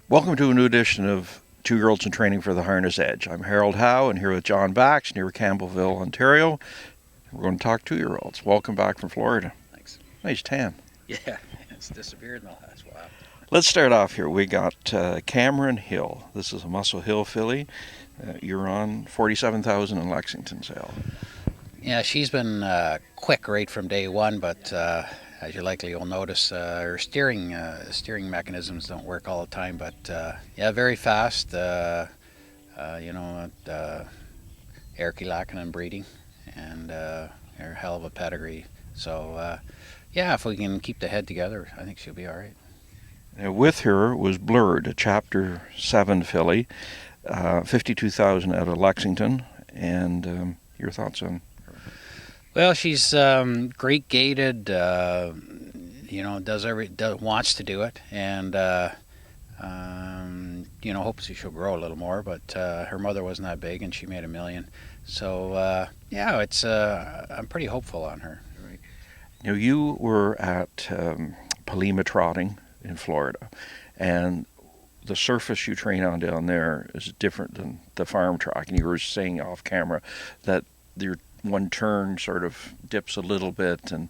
Welcome to a new edition of Two-Year-Olds in Training for the Harness Edge. I'm Harold Howe and here with John Bax near Campbellville, Ontario. We're going to talk two-year-olds. Welcome back from Florida. Thanks. Nice tan. Yeah, it's disappeared in the last while. Let's start off here. We got Cameron Hill. This is a Muscle Hill filly. You're on 47,000 in Lexington sale. Yeah, she's been quick right from day one, but as you likely will notice, her steering mechanisms don't work all the time. But yeah, very fast. Erky Lackinen breeding, and her hell of a pedigree. So yeah, if we can keep the head together, I think she'll be all right. Now, with her was Blurred, a Chapter 7 filly, 52,000 out of Lexington. And your thoughts on her? Well, she's great gaited. Wants to do it, and hopefully she'll grow a little more. But her mother wasn't that big, and she made $1 million. So yeah, I'm pretty hopeful on her. Right. Now, you were at Palima Trotting in Florida, and the surface you train on down there is different than the farm track. And you were saying off camera that your one turn sort of dips a little bit, and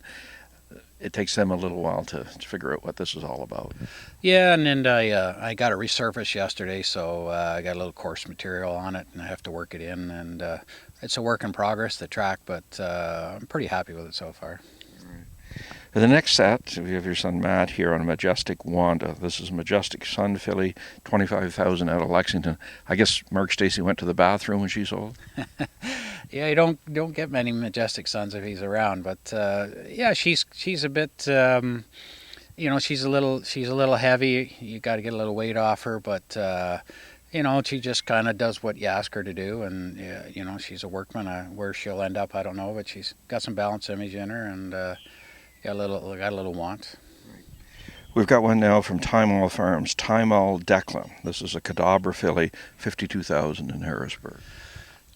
it takes them a little while to figure out what this is all about. Yeah, and then I got it resurfaced yesterday, so I got a little course material on it, and I have to work it in. And it's a work in progress, the track, but I'm pretty happy with it so far. For the next set, we have your son Matt here on a Majestic Wanda. This is Majestic Sun filly, 25,000 out of Lexington. I guess Mark Stacy went to the bathroom when she sold. Yeah, you don't get many Majestic Suns if he's around, but yeah, she's a bit, she's a little heavy. You got to get a little weight off her, but she just kind of does what you ask her to do, and she's a workman. Where she'll end up, I don't know, but she's got some balance image in her, and got a little want. We've got one now from Time All Farms, Time All Declan. This is a Cadabra filly, 52,000 in Harrisburg.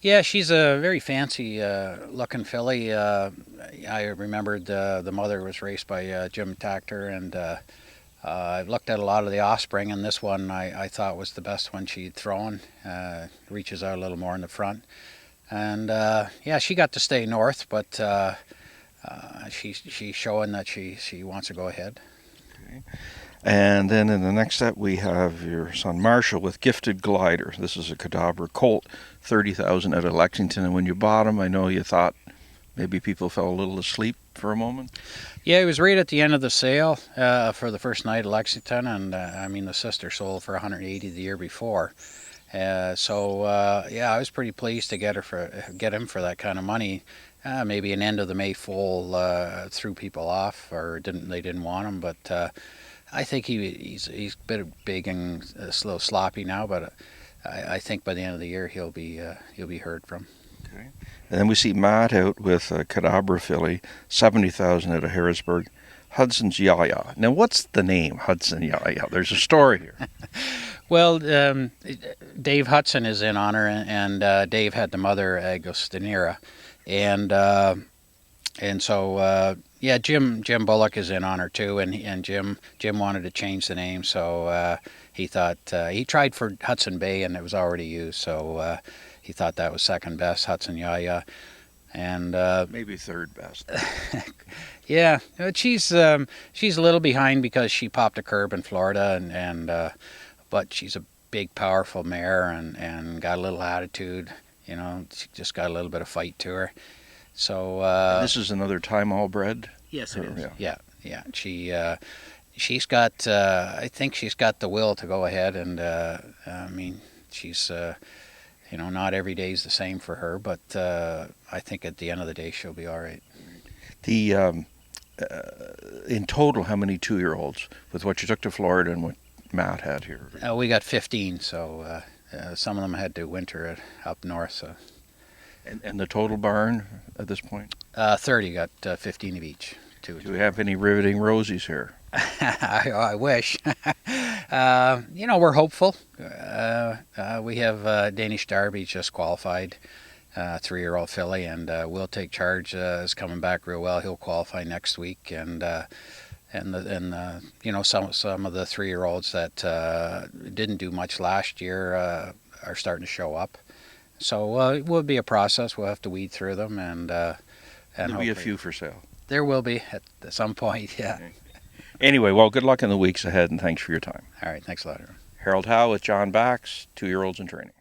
Yeah, she's a very fancy looking filly. I remembered the mother was raced by Jim Tactor, and I've looked at a lot of the offspring, and this one I thought was the best one she'd thrown. Reaches out a little more in the front. And yeah, she got to stay north, but she's showing that she wants to go ahead. Okay. And then in the next set, we have your son Marshall with Gifted Glider. This is a Cadabra Colt, 30,000 out of Lexington. And when you bought him, I know you thought maybe people fell a little asleep for a moment. Yeah, he was right at the end of the sale for the first night at Lexington, and the sister sold for 180 the year before. Yeah, I was pretty pleased to get him for that kind of money. Maybe an end of the May foal threw people off, or they didn't want him, but I think he's a bit big and a little sloppy now, but I think by the end of the year he'll be heard from. Okay. And then we see Matt out with a Cadabra filly, 70,000 out of Harrisburg, Hudson's Yaya. Now, what's the name Hudson Yaya? There's a story here. Well, Dave Hudson is in honor, and Dave had the mother Agostinera, and so yeah, Jim Bullock is in honor too, and Jim wanted to change the name, so he thought he tried for Hudson Bay, and it was already used, so he thought that was second best, Hudson Yaya, and maybe third best. Yeah, but she's a little behind because she popped a curb in Florida, but she's a big, powerful mare, and got a little attitude. She just got a little bit of fight to her. So this is another Time All bred. Yes, it is. Yeah. She's got. I think she's got the will to go ahead, and she's. Not every day is the same for her, but I think at the end of the day she'll be all right. In total, how many two-year-olds with what you took to Florida and what Matt had here? We got 15, so some of them had to winter up north. So. And the total barn at this point? 30, got 15 of each. Do we have any riveting rosies here? I wish. We're hopeful. We have Danish Derby just qualified, 3-year-old filly, and Will Take Charge is coming back real well. He'll qualify next week, and some of the 3-year-olds that didn't do much last year are starting to show up. So it will be a process. We'll have to weed through them, and There'll be a few for sale. There will be at some point. Yeah. Okay. Anyway, well, good luck in the weeks ahead, and thanks for your time. All right. Thanks a lot. Harold Howe with John Bax, 2-year-olds in training.